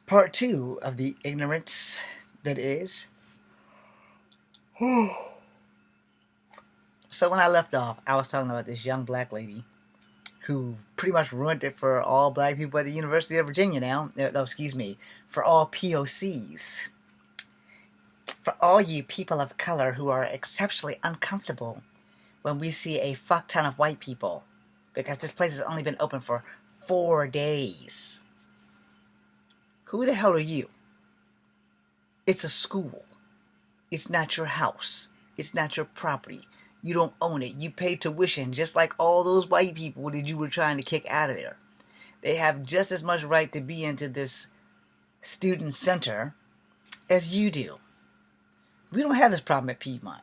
Part two of the ignorance that is. So when I left off, I was talking about this young black lady who pretty much ruined it for all black people at the University of Virginia now. No, excuse me, for all POCs. For all you people of color who are exceptionally uncomfortable when we see a fuck ton of white people. Because this place has only been open for 4 days. Who the hell are you? It's a school. It's not your house. It's not your property. You don't own it. You pay tuition just like all those white people that you were trying to kick out of there. They have just as much right to be into this student center as you do. We don't have this problem at Piedmont.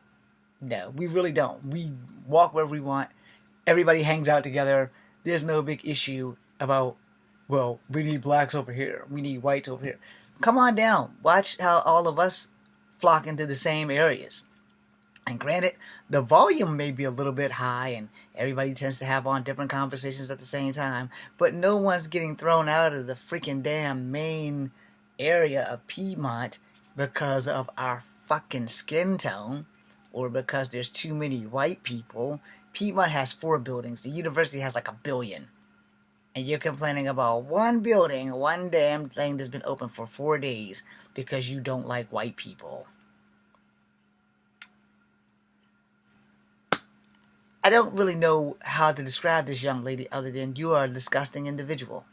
No, we really don't. We walk wherever we want. Everybody hangs out together. There's no big issue about, well, we need blacks over here. We need whites over here. Come on down. Watch how all of us flock into the same areas. And granted, the volume may be a little bit high and everybody tends to have on different conversations at the same time, but no one's getting thrown out of the freaking damn main area of Piedmont because of our fucking skin tone or because there's too many white people. Piedmont has 4 buildings. The university has like 1 billion. And you're complaining about one building, one damn thing that's been open for 4 days because you don't like white people. I don't really know how to describe this young lady other than you are a disgusting individual.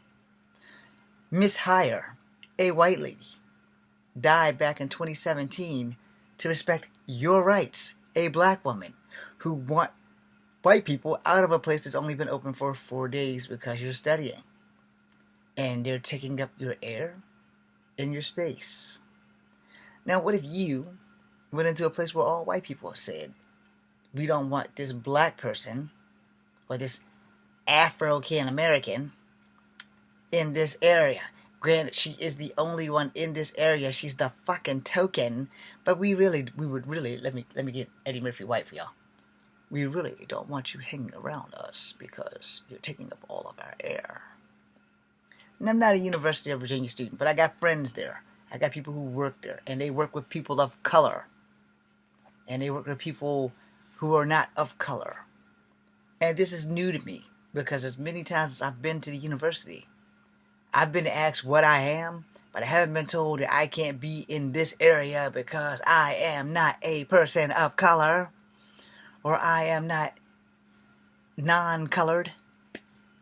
Miss Hire, a white lady, died back in 2017 to respect your rights, a black woman who want white people out of a place that's only been open for 4 days because you're studying. And they're taking up your air and your space. Now, what if you went into a place where all white people said, we don't want this black person or this Afro-American in this area. Granted, she is the only one in this area. She's the fucking token. But we would really, let me get Eddie Murphy White for y'all. We really don't want you hanging around us because you're taking up all of our air. And I'm not a University of Virginia student, but I got friends there. I got people who work there, and they work with people of color. And they work with people who are not of color. And this is new to me, because as many times as I've been to the university, I've been asked what I am, but I haven't been told that I can't be in this area because I am not a person of color. Or I am not non-colored.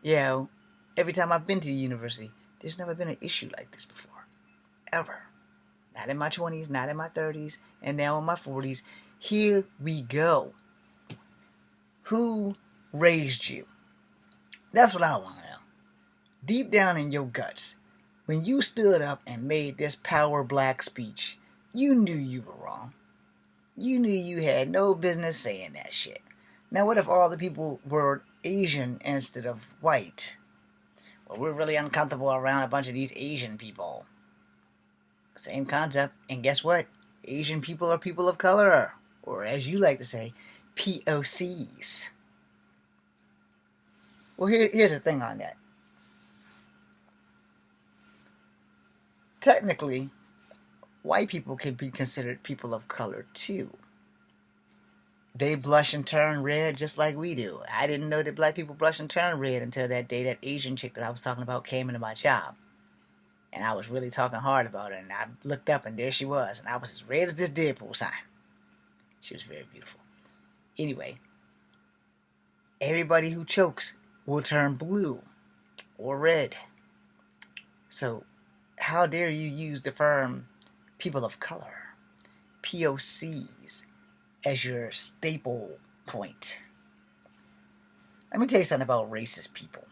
You know, every time I've been to the university, there's never been an issue like this before. Ever. Not in my 20s, not in my 30s, and now in my 40s. Here we go. Who raised you? That's what I want to know. Deep down in your guts, when you stood up and made this power black speech, you knew you were wrong. You knew you had no business saying that shit. Now what if all the people were Asian instead of white? Well, we're really uncomfortable around a bunch of these Asian people. Same concept, and guess what? Asian people are people of color, or as you like to say, POCs. Well, here's the thing on that. Technically, white people could be considered people of color too. They blush and turn red just like we do. I didn't know that black people blush and turn red until that day that Asian chick that I was talking about came into my job. And I was really talking hard about her, and I looked up and there she was, and I was as red as this Deadpool sign. She was very beautiful. Anyway, everybody who chokes will turn blue or red. So, how dare you use the term people of color, POCs, as your staple point? Let me tell you something about racist people.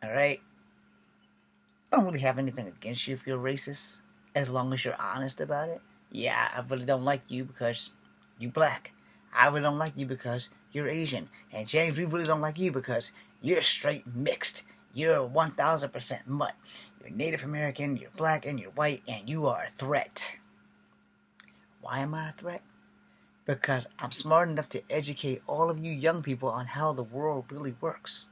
Alright? I don't really have anything against you if you're racist, as long as you're honest about it. Yeah, I really don't like you because you're black. I really don't like you because you're Asian. And James, we really don't like you because you're straight mixed. You're 1000% mutt. You're Native American, you're black, and you're white, and you are a threat. Why am I a threat? Because I'm smart enough to educate all of you young people on how the world really works.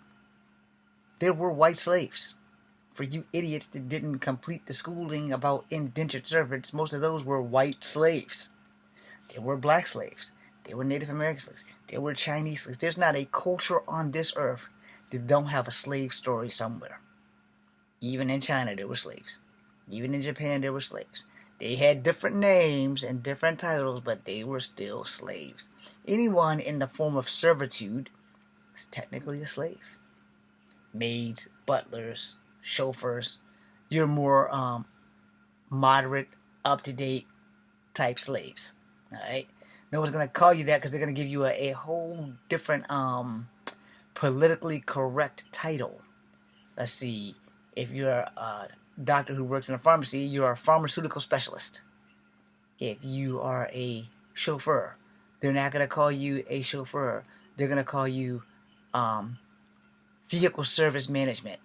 There were white slaves For you idiots that didn't complete the schooling about indentured servants, most of those were white slaves. There were black slaves. There were Native American slaves. There were Chinese slaves. There's not a culture on this earth that don't have a slave story somewhere. Even in China, there were slaves. Even in Japan, there were slaves. They had different names and different titles, but they were still slaves. Anyone in the form of servitude is technically a slave. Maids, butlers, chauffeurs, you're more moderate, up-to-date type slaves. Alright? No one's going to call you that because they're going to give you a whole different politically correct title. Let's see. If you're a doctor who works in a pharmacy, you're a pharmaceutical specialist. If you are a chauffeur, they're not going to call you a chauffeur. They're going to call you vehicle service management,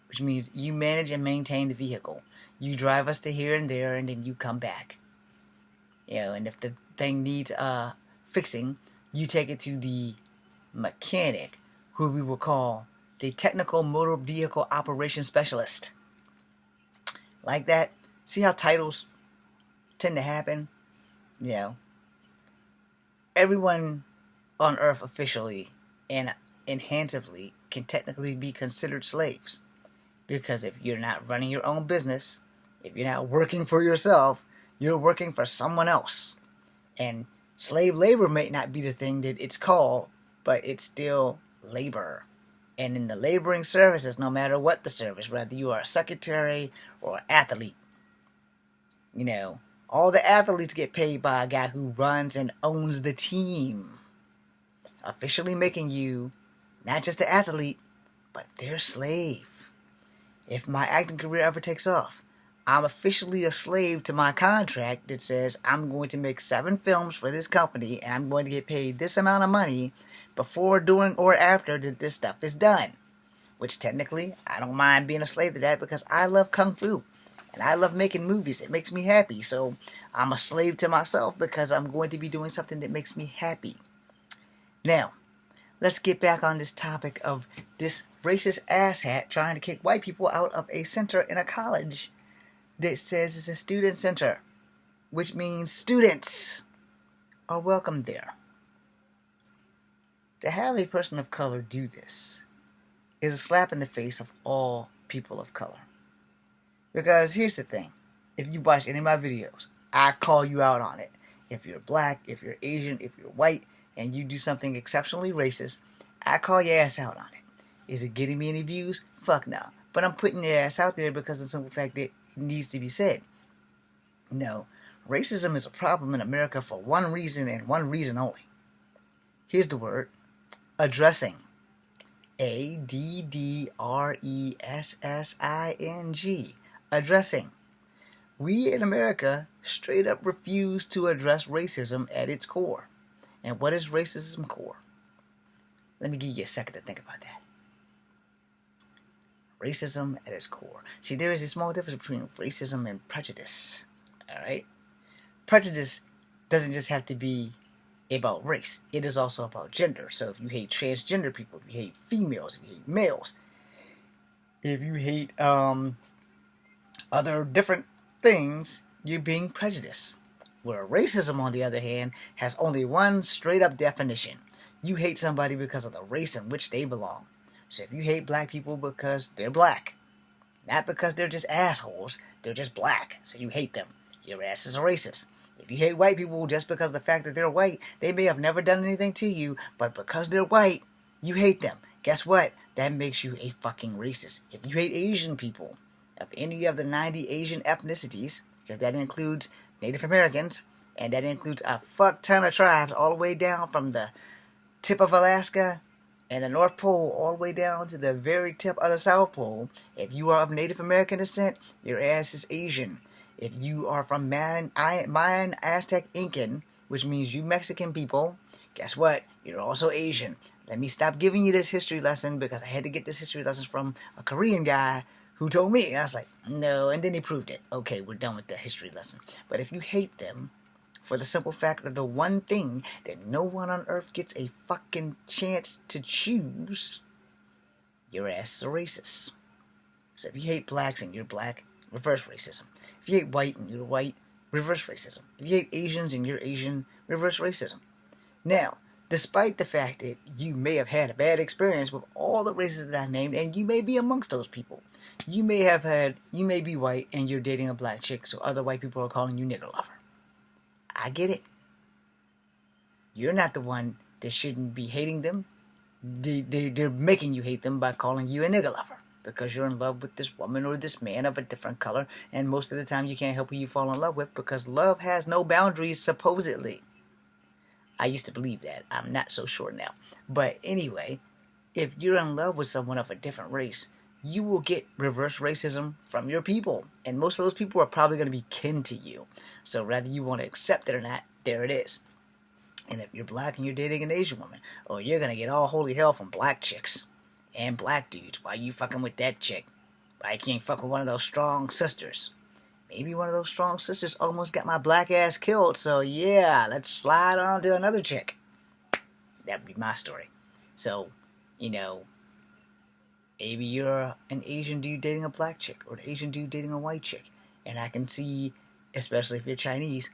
which means you manage and maintain the vehicle. You drive us to here and there, and then you come back. And if the thing needs fixing, you take it to the mechanic, who we will call the technical motor vehicle operations specialist. Like that. See how titles tend to happen? Everyone on Earth officially and enhancedly can technically be considered slaves. Because if you're not running your own business, if you're not working for yourself, you're working for someone else. And slave labor may not be the thing that it's called, but it's still labor. And in the laboring services, no matter what the service, whether you are a secretary or an athlete, all the athletes get paid by a guy who runs and owns the team, officially making you not just the athlete, but their slave. If my acting career ever takes off, I'm officially a slave to my contract that says I'm going to make 7 films for this company and I'm going to get paid this amount of money before, during, or after that this stuff is done. Which technically, I don't mind being a slave to that because I love Kung Fu. And I love making movies. It makes me happy. So I'm a slave to myself because I'm going to be doing something that makes me happy. Now, let's get back on this topic of this racist asshat trying to kick white people out of a center in a college that says it's a student center, which means students are welcome there. To have a person of color do this is a slap in the face of all people of color. Because here's the thing. If you watch any of my videos, I call you out on it. If you're black, if you're Asian, if you're white, and you do something exceptionally racist, I call your ass out on it. Is it getting me any views? Fuck no. But I'm putting your ass out there because of the simple fact that it needs to be said. Racism is a problem in America for one reason and one reason only. Here's the word. Addressing. ADDRESSING. Addressing. We in America straight up refuse to address racism at its core. And what is racism core? Let me give you a second to think about that. Racism at its core. See, there is a small difference between racism and prejudice. Alright? Prejudice doesn't just have to be about race. It is also about gender. So if you hate transgender people, if you hate females, if you hate males, if you hate other different things, you're being prejudiced. Where racism, on the other hand, has only one straight up definition. You hate somebody because of the race in which they belong. So if you hate black people because they're black, not because they're just assholes, they're just black, so you hate them, your ass is a racist. If you hate white people just because of the fact that they're white, they may have never done anything to you, but because they're white, you hate them. Guess what? That makes you a fucking racist. If you hate Asian people, of any of the 90 Asian ethnicities, because that includes Native Americans, and that includes a fuck ton of tribes all the way down from the tip of Alaska and the North Pole all the way down to the very tip of the South Pole. If you are of Native American descent, your ass is Asian. If you are from Mayan, Aztec, Incan, which means you Mexican people, guess what? You're also Asian. Let me stop giving you this history lesson because I had to get this history lesson from a Korean guy who told me. And I was like, no, and then he proved it. Okay, we're done with the history lesson. But if you hate them for the simple fact of the one thing that no one on earth gets a fucking chance to choose, your ass is a racist. So if you hate blacks and you're black, reverse racism. If you hate white and you're white, reverse racism. If you hate Asians and you're Asian, reverse racism. Now, despite the fact that you may have had a bad experience with all the races that I named, and you may be amongst those people, you may be white and you're dating a black chick, so other white people are calling you nigger lover. I get it. You're not the one that shouldn't be hating them. They're making you hate them by calling you a nigger lover because you're in love with this woman or this man of a different color, and most of the time you can't help who you fall in love with because love has no boundaries, supposedly. I used to believe that. I'm not so sure now. But anyway, if you're in love with someone of a different race, you will get reverse racism from your people. And most of those people are probably going to be kin to you. So whether you want to accept it or not, there it is. And if you're black and you're dating an Asian woman, oh, you're going to get all holy hell from black chicks and black dudes. Why you fucking with that chick? Why you can't fuck with one of those strong sisters? Maybe one of those strong sisters almost got my black ass killed, so yeah, let's slide on to another chick. That would be my story. So, maybe you're an Asian dude dating a black chick, or an Asian dude dating a white chick. And I can see, especially if you're Chinese,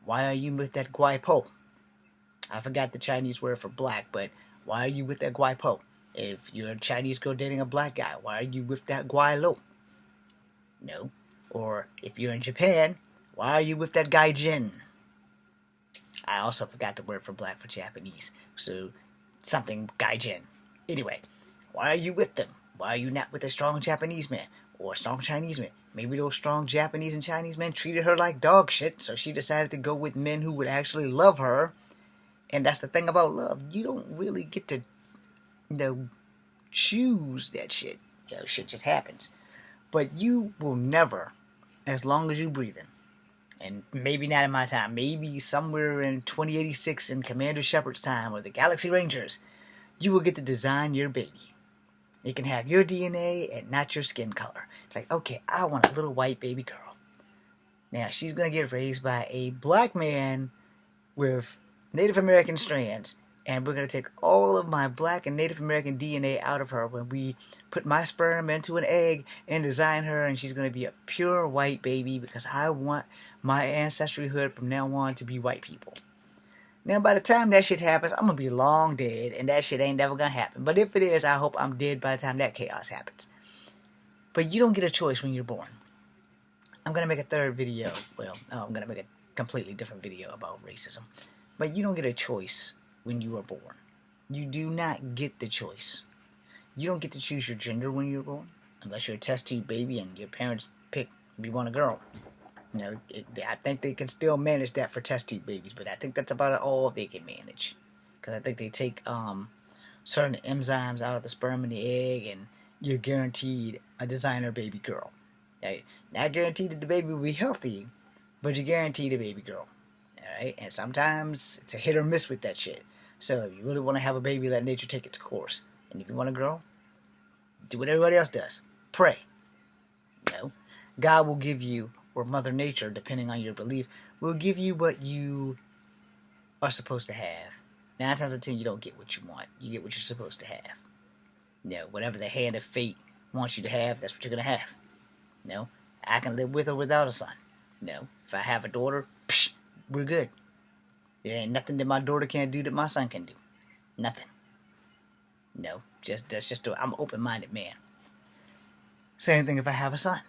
why are you with that guai po? I forgot the Chinese word for black, but why are you with that guai po? If you're a Chinese girl dating a black guy, why are you with that guai lo? No. Or if you're in Japan, why are you with that gaijin? I also forgot the word for black for Japanese. So, something gaijin. Anyway, why are you with them? Why are you not with a strong Japanese man? Or a strong Chinese man? Maybe those strong Japanese and Chinese men treated her like dog shit, so she decided to go with men who would actually love her. And that's the thing about love. You don't really get to, choose that shit. Shit just happens. But you will never, as long as you're breathing, and maybe not in my time, maybe somewhere in 2086 in Commander Shepard's time or the Galaxy Rangers, you will get to design your baby. It can have your DNA and not your skin color. It's like, okay, I want a little white baby girl. Now, she's going to get raised by a black man with Native American strands, and we're going to take all of my black and Native American DNA out of her when we put my sperm into an egg and design her, and she's going to be a pure white baby because I want my ancestryhood from now on to be white people. Now, by the time that shit happens, I'm going to be long dead, and that shit ain't never going to happen. But if it is, I hope I'm dead by the time that chaos happens. But you don't get a choice when you're born. I'm going to make a third video. Well, no, I'm going to make a completely different video about racism. But you don't get a choice when you are born. You do not get the choice. You don't get to choose your gender when you're born, unless you're a test tube baby and your parents pick you want a girl. I think they can still manage that for test tube babies, but I think that's about all they can manage. Because I think they take certain enzymes out of the sperm and the egg, and you're guaranteed a designer baby girl. Now, not guaranteed that the baby will be healthy, but you're guaranteed a baby girl. Alright? And sometimes it's a hit or miss with that shit. So if you really want to have a baby, let nature take its course. And if you want a girl, do what everybody else does. Pray. God will give you, or Mother Nature, depending on your belief, will give you what you are supposed to have. 9 times out of 10, you don't get what you want. You get what you're supposed to have. Whatever the hand of fate wants you to have, that's what you're going to have. I can live with or without a son. If I have a daughter, we're good. There ain't nothing that my daughter can't do that my son can do. Nothing. I'm an open-minded man. Same thing if I have a son.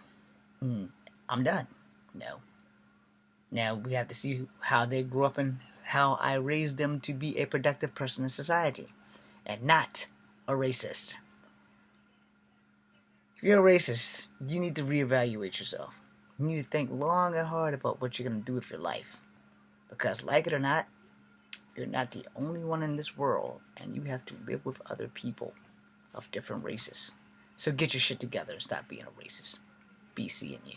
I'm done. Now we have to see how they grew up and how I raised them to be a productive person in society and not a racist. If you're a racist, you need to reevaluate yourself. You need to think long and hard about what you're going to do with your life. Because like it or not, you're not the only one in this world, and you have to live with other people of different races. So get your shit together and stop being a racist. Be seeing you.